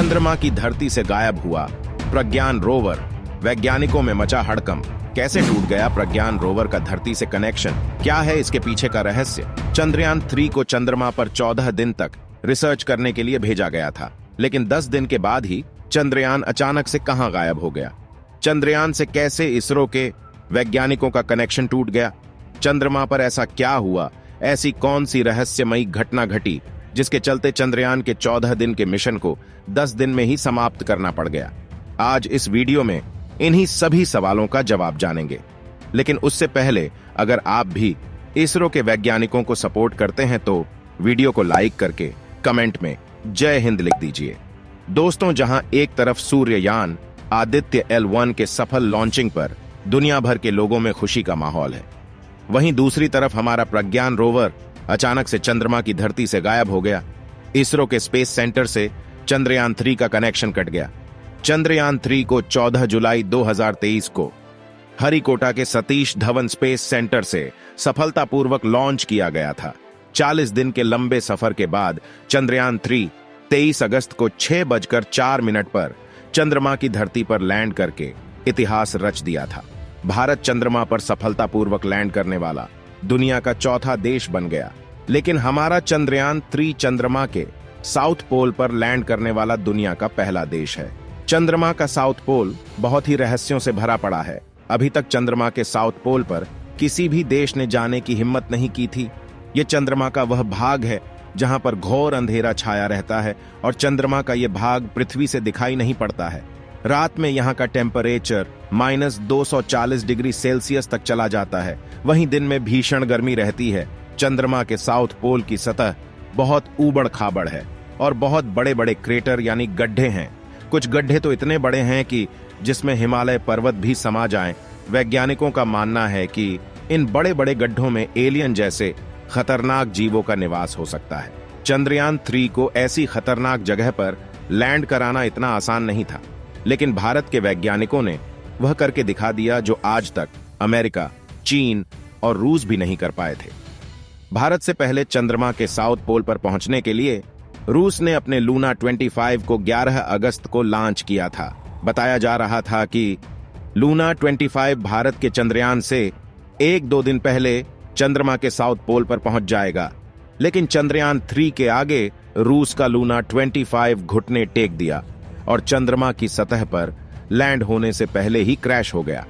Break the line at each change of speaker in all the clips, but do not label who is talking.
चंद्रमा की धरती से गायब हुआ प्रज्ञान रोवर, वैज्ञानिकों में मचा हड़कंप। कैसे टूट गया प्रज्ञान रोवर का धरती से कनेक्शन? क्या है इसके पीछे का रहस्य? चंद्रयान 3 को चंद्रमा पर 14 दिन तक रिसर्च करने के लिए भेजा गया था, लेकिन 10 दिन के बाद ही चंद्रयान अचानक से कहां गायब हो गया? चंद्रयान से कैसे इसरो के वैज्ञानिकों का कनेक्शन टूट गया? चंद्रमा पर ऐसा क्या हुआ? ऐसी कौन सी रहस्यमयी घटना घटी जिसके चलते चंद्रयान के 14 दिन के मिशन को 10 दिन में ही समाप्त करना पड़ गया? आज इस वीडियो में इन्हीं सभी सवालों का जवाब जानेंगे। लेकिन उससे पहले अगर आप भी इसरो के वैज्ञानिकों को सपोर्ट करते हैं तो वीडियो को लाइक करके कमेंट में जय हिंद लिख दीजिए। दोस्तों, जहां एक तरफ सूर्ययान आदित्य L1 के सफल लॉन्चिंग पर दुनिया भर के लोगों में खुशी का माहौल है, वहीं दूसरी तरफ हमारा प्रज्ञान रोवर अचानक से चंद्रमा की धरती से गायब हो गया। इसरो के स्पेस सेंटर से चंद्रयान 3 का कनेक्शन कट गया। चंद्रयान 3 को 14 जुलाई 2023 को हरिकोटा के सतीश धवन स्पेस सेंटर से सफलतापूर्वक लॉन्च किया गया था। 40 दिन के लंबे सफर के बाद चंद्रयान 3 23 अगस्त को 6:04 पर चंद्रमा की धरती पर लैंड करके इतिहास रच दिया था। भारत चंद्रमा पर सफलतापूर्वक लैंड करने वाला दुनिया का चौथा देश बन गया। लेकिन हमारा चंद्रयान 3 चंद्रमा के साउथ पोल पर लैंड करने वाला दुनिया का पहला देश है। चंद्रमा का साउथ पोल बहुत ही रहस्यों से भरा पड़ा है। अभी तक चंद्रमा के साउथ पोल पर किसी भी देश ने जाने की हिम्मत नहीं की थी। यह चंद्रमा का वह भाग है जहां पर घोर अंधेरा छाया रहता है और चंद्रमा का यह भाग पृथ्वी से दिखाई नहीं पड़ता है। रात में यहाँ का टेम्परेचर -240 डिग्री सेल्सियस तक चला जाता है, वहीं दिन में भीषण गर्मी रहती है। चंद्रमा के साउथ पोल की सतह बहुत ऊबड़ खाबड़ है और बहुत बड़े बड़े क्रेटर यानी गड्ढे हैं। कुछ गड्ढे तो इतने बड़े हैं कि जिसमें हिमालय पर्वत भी समा जाएं। वैज्ञानिकों का मानना है कि इन बड़े बड़े गड्ढों में एलियन जैसे खतरनाक जीवों का निवास हो सकता है। चंद्रयान 3 को ऐसी खतरनाक जगह पर लैंड कराना इतना आसान नहीं था, लेकिन भारत के वैज्ञानिकों ने वह करके दिखा दिया जो आज तक अमेरिका, चीन और रूस भी नहीं कर पाए थे। भारत से पहले चंद्रमा के साउथ पोल पर पहुंचने के लिए रूस ने अपने लूना 25 को 11 अगस्त को लॉन्च किया था। बताया जा रहा था कि लूना 25 भारत के चंद्रयान से 1-2 दिन पहले चंद्रमा के साउथ पोल पर पहुंच जाएगा, लेकिन चंद्रयान 3 के आगे रूस का लूना 25 घुटने टेक दिया और चंद्रमा की सतह पर लैंड होने से पहले ही क्रैश हो गया।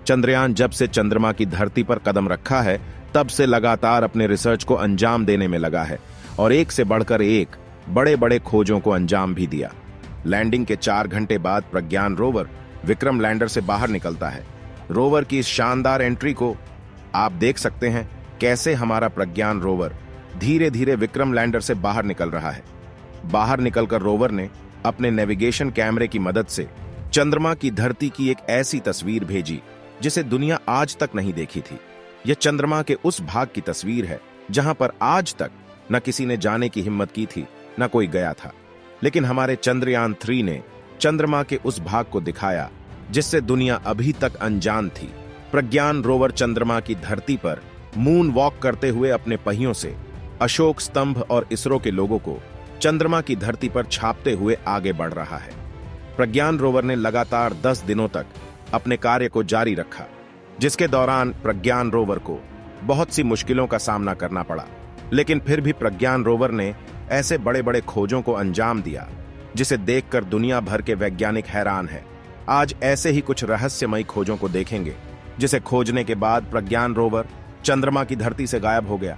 चंद्रयान जब से चंद्रमा की धरती पर कदम रखा है तब से लगातार अपने रिसर्च को अंजाम देने में लगा है और एक से बढ़कर एक बड़े बड़े खोजों को अंजाम भी दिया। लैंडिंग के 4 घंटे बाद प्रज्ञान रोवर विक्रम लैंडर से बाहर निकलता है। रोवर की इस शानदार एंट्री को आप देख सकते हैं कैसे हमारा प्रज्ञान रोवर धीरे धीरे विक्रम लैंडर से बाहर निकल रहा है। बाहर निकलकर रोवर ने अपने नेविगेशन कैमरे की मदद से चंद्रमा की धरती की एक ऐसी तस्वीर भेजी जिसे दुनिया आज तक नहीं देखी थी। यह चंद्रमा के उस भाग की तस्वीर है जहां पर आज तक न किसी ने जाने की हिम्मत की थी, न कोई गया था। लेकिन हमारे चंद्रयान 3 ने चंद्रमा के उस भाग को दिखाया जिससे दुनिया अभी तक अनजान थी। प्रज्ञान रोवर चंद्रमा की धरती पर मून वॉक करते हुए अपने पहियों से अशोक स्तंभ और इसरो के लोगों को चंद्रमा की धरती पर छापते हुए आगे बढ़ रहा है। प्रज्ञान रोवर ने लगातार 10 दिनों तक अपने कार्य को जारी रखा, जिसके दौरान प्रज्ञान रोवर को बहुत सी मुश्किलों का सामना करना पड़ा। लेकिन फिर भी प्रज्ञान रोवर ने ऐसे बड़े बड़े खोजों को अंजाम दिया जिसे देखकर दुनिया भर के वैज्ञानिक हैरान हैं। आज ऐसे ही कुछ रहस्यमयी खोजों को देखेंगे जिसे खोजने के बाद प्रज्ञान रोवर चंद्रमा की धरती से गायब हो गया।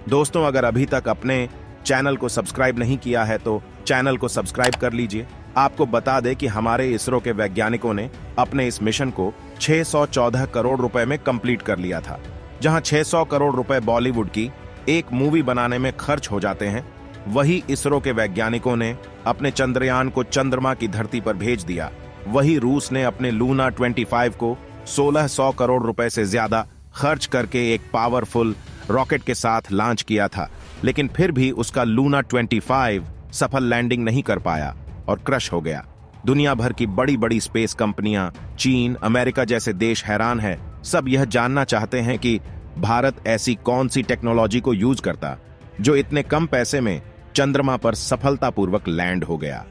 दोस्तों, अगर अभी तक अपने चैनल को सब्सक्राइब नहीं किया है तो चैनल को सब्सक्राइब कर लीजिए। आपको बता दें कि हमारे इसरो के वैज्ञानिकों ने अपने इस मिशन को 614 करोड़ रुपए में कंप्लीट कर लिया था। जहां 600 करोड़ रुपए बॉलीवुड की एक मूवी बनाने में खर्च हो जाते हैं, वही इसरो के वैज्ञानिकों ने अपने चंद्रयान को चंद्रमा की धरती पर भेज दिया। वही रूस ने अपने लूना 25 को 1600 करोड़ रुपए से ज्यादा खर्च करके एक पावरफुल रॉकेट के साथ लॉन्च किया था, लेकिन फिर भी उसका लूना 25 सफल लैंडिंग नहीं कर पाया और क्रश हो गया। दुनिया भर की बड़ी बड़ी स्पेस कंपनियां, चीन, अमेरिका जैसे देश हैरान है। सब यह जानना चाहते हैं कि भारत ऐसी कौन सी टेक्नोलॉजी को यूज करता जो इतने कम पैसे में चंद्रमा पर सफलतापूर्वक लैंड हो गया।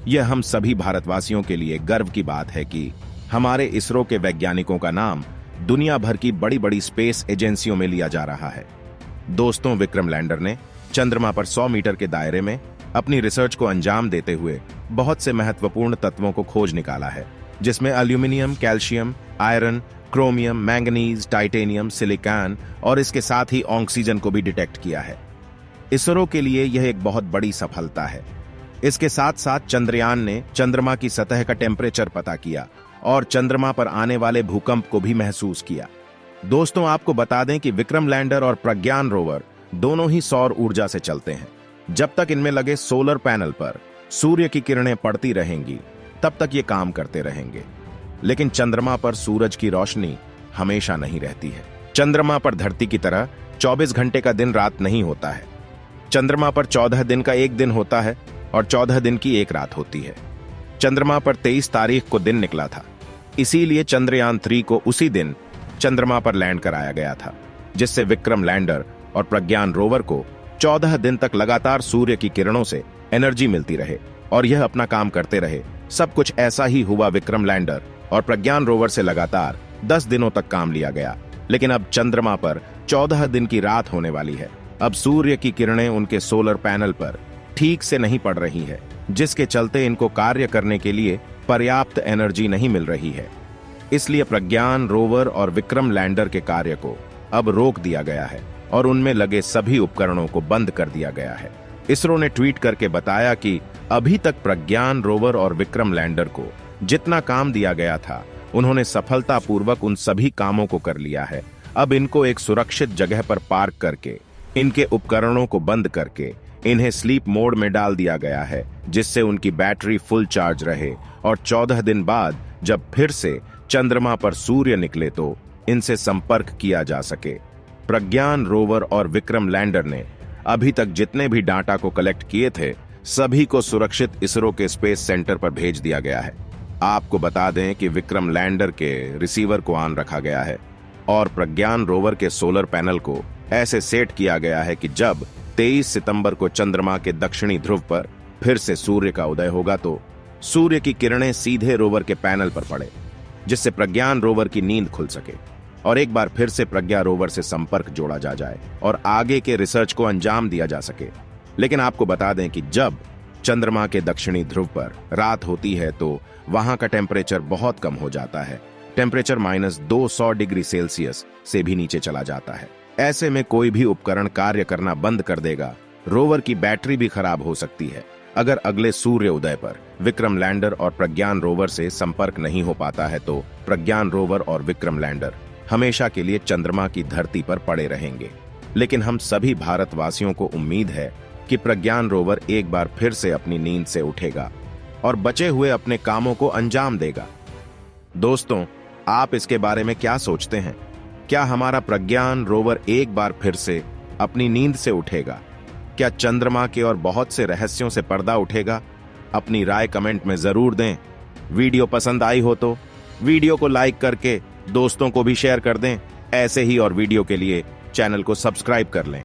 यह हम सभी भारतवासियों के लिए गर्व की बात है कि हमारे इसरो के वैज्ञानिकों का नाम दुनिया भर की बड़ी बड़ी स्पेस एजेंसियों में लिया जा रहा है। दोस्तों, विक्रम लैंडर ने चंद्रमा पर 100 मीटर के दायरे में अपनी रिसर्च को अंजाम देते हुए बहुत से महत्वपूर्ण तत्वों को खोज निकाला है, जिसमें aluminium, calcium, iron, chromium, manganese, titanium, silicon और इसके साथ ही ऑक्सीजन को भी डिटेक्ट किया है। इसरो के लिए यह एक बहुत बड़ी सफलता है। इसके साथ साथ चंद्रयान ने चंद्रमा की सतह का टेम्परेचर पता किया और चंद्रमा पर आने वाले भूकंप को भी महसूस किया। दोस्तों, आपको बता दें कि विक्रम लैंडर और प्रज्ञान रोवर दोनों ही सौर ऊर्जा से चलते हैं। जब तक इनमें लगे सोलर पैनल पर सूर्य की किरणें पड़ती रहेंगी, तब तक ये काम करते रहेंगे। लेकिन चंद्रमा पर सूरज की रोशनी हमेशा नहीं रहती है। चंद्रमा पर धरती की तरह 24 घंटे का दिन रात नहीं होता है। चंद्रमा पर 14 दिन का एक दिन होता है और 14 दिन की एक रात होती है। चंद्रमा पर 23 तारीख को दिन निकला था, इसीलिए चंद्रयान 3 को उसी दिन चंद्रमा पर लैंड कराया गया था, जिससे विक्रम लैंडर और प्रज्ञान रोवर को 14 दिन तक लगातार सूर्य की किरणों से एनर्जी मिलती रहे और यह अपना काम करते रहे। सब कुछ ऐसा ही हुआ। विक्रम लैंडर और प्रज्ञान रोवर से लगातार 10 दिनों तक काम लिया गया, लेकिन अब चंद्रमा पर 14 दिन की रात होने वाली है। अब सूर्य की किरणें उनके सोलर पैनल पर ठीक से नहीं पड़ रही है, जिसके चलते इनको कार्य करने के लिए पर्याप्त एनर्जी नहीं मिल रही है। इसलिए प्रज्ञान रोवर और विक्रम लैंडर के कार्य को अब रोक दिया गया है और उनमें लगे सभी उपकरणों को बंद कर दिया गया है। इसरो ने ट्वीट करके बताया कि अभी तक प्रज्ञान रोवर और विक्रम लैंडर को जितना काम दिया गया था, उन्होंने सफलतापूर्वक उन सभी कामों को कर लिया है। अब इनको एक सुरक्षित जगह पर पार्क करके इनके उपकरणों को बंद करके इन्हें स्लीप मोड में डाल दिया गया है, जिससे उनकी बैटरी फुल चार्ज रहे और 14 दिन बाद जब फिर से चंद्रमा पर सूर्य निकले तो इनसे संपर्क किया जा सके। प्रज्ञान रोवर और विक्रम लैंडर ने अभी तक जितने भी डाटा को कलेक्ट किए थे, सभी को सुरक्षित इसरो के स्पेस सेंटर पर भेज दिया गया है। आपको बता दें कि विक्रम लैंडर के रिसीवर को ऑन रखा गया है और प्रज्ञान रोवर के सोलर पैनल को ऐसे सेट किया गया है कि जब 23 सितंबर को चंद्रमा के दक्षिणी ध्रुव पर फिर से सूर्य का उदय होगा तो सूर्य की किरणें सीधे रोवर के पैनल पर पड़े, जिससे प्रज्ञान रोवर की नींद खुल सके और एक बार फिर से प्रज्ञा रोवर से संपर्क जोड़ा जा जाए और आगे के रिसर्च को अंजाम दिया जा सके। लेकिन आपको बता दें कि जब चंद्रमा के दक्षिणी ध्रुव पर रात होती है तो वहां का टेम्परेचर बहुत कम हो जाता है। टेम्परेचर -200 डिग्री सेल्सियस से भी नीचे चला जाता है। ऐसे में कोई भी उपकरण कार्य करना बंद कर देगा। रोवर की बैटरी भी खराब हो सकती है अगर अगले सूर्य उदय पर विक्रम लैंडर और प्रज्ञान रोवर से संपर्क नहीं हो पाता है तो प्रज्ञान रोवर और विक्रम लैंडर हमेशा के लिए चंद्रमा की धरती पर पड़े रहेंगे। लेकिन हम सभी भारतवासियों को उम्मीद है कि प्रज्ञान रोवर एक बार फिर से अपनी नींद से उठेगा और बचे हुए अपने कामों को अंजाम देगा। दोस्तों, आप इसके बारे में क्या सोचते हैं? क्या हमारा प्रज्ञान रोवर एक बार फिर से अपनी नींद से उठेगा? क्या चंद्रमा के और बहुत से रहस्यों से पर्दा उठेगा? अपनी राय कमेंट में जरूर दें। वीडियो पसंद आई हो तो वीडियो को लाइक करके दोस्तों को भी शेयर कर दें। ऐसे ही और वीडियो के लिए चैनल को सब्सक्राइब कर लें।